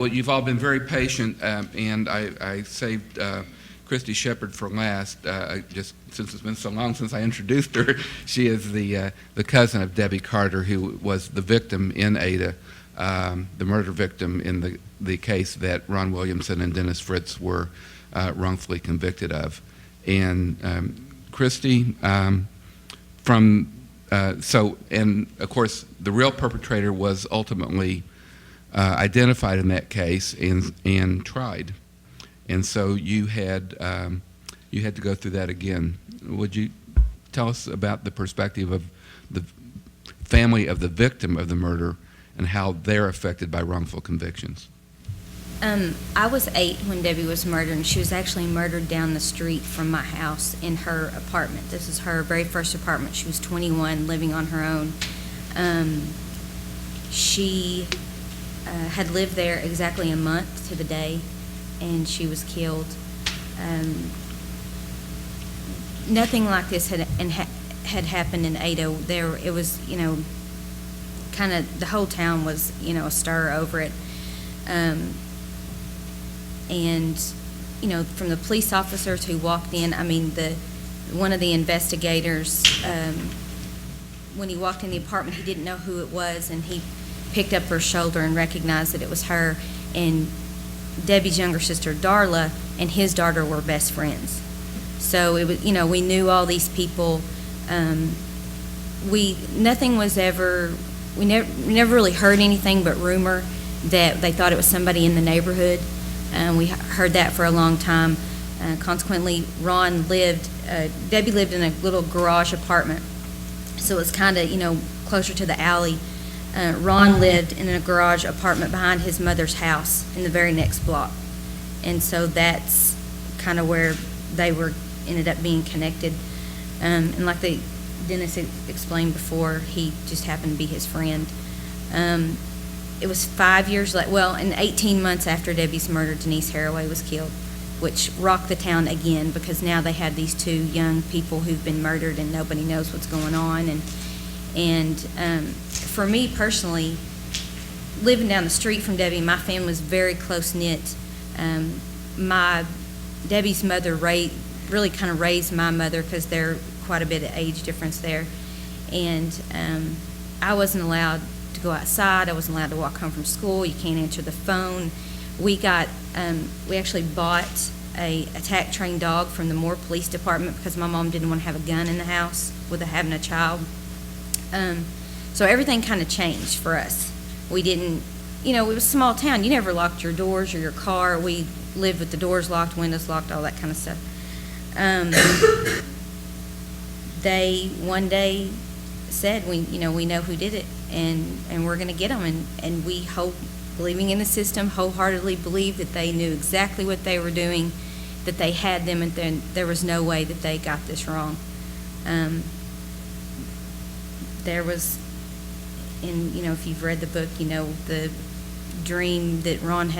Well, you've all been very patient, and I saved Christy Shepard for last, just since it's been so long since I introduced her. She is the cousin of Debbie Carter, who was the victim in Ada, the murder victim in the case that Ron Williamson and Dennis Fritz were wrongfully convicted of. And Christy, and of course, the real perpetrator was ultimately identified in that case and tried, and so you had to go through that again. Would you tell us about the perspective of the family of the victim of the murder and how they're affected by wrongful convictions? I was 8 when Debbie was murdered, and she was actually murdered down the street from my house in her apartment. This is her very first apartment. She was 21, living on her own. She had lived there exactly a month to the day, and she was killed. Nothing like this had happened in Ada. It was, kind of the whole town was, a stir over it. And from the police officers who walked in, one of the investigators, when he walked in the apartment, he didn't know who it was, and he picked up her shoulder and recognized that it was her. And Debbie's younger sister, Darla, and his daughter were best friends. So it was, we knew all these people. We never really heard anything but rumor that they thought it was somebody in the neighborhood. We heard that for a long time. Consequently, Debbie lived in a little garage apartment, so it was kind of, closer to the alley. Ron lived in a garage apartment behind his mother's house in the very next block. And so that's kind of where they ended up being connected. And like Dennis explained before, he just happened to be his friend. It was 5 years and 18 months after Debbie's murder, Denise Haraway was killed, which rocked the town again, because now they had these 2 young people who've been murdered and nobody knows what's going on. And for me personally, living down the street from Debbie, my family was very close-knit. Debbie's mother really kind of raised my mother, because there's quite a bit of age difference there. And I wasn't allowed to go outside. I wasn't allowed to walk home from school. You can't answer the phone. We actually bought a attack trained dog from the Moore Police Department, because my mom didn't want to have a gun in the house with having a child. So everything kind of changed for us. We didn't, it was a small town. You never locked your doors or your car. We lived with the doors locked, windows locked, all that kind of stuff. They one day said, we know who did it, and we're going to get them. And we, believing in the system, wholeheartedly believed that they knew exactly what they were doing, that they had them, and then there was no way that they got this wrong. There was, if you've read the book, the dream that Ron had.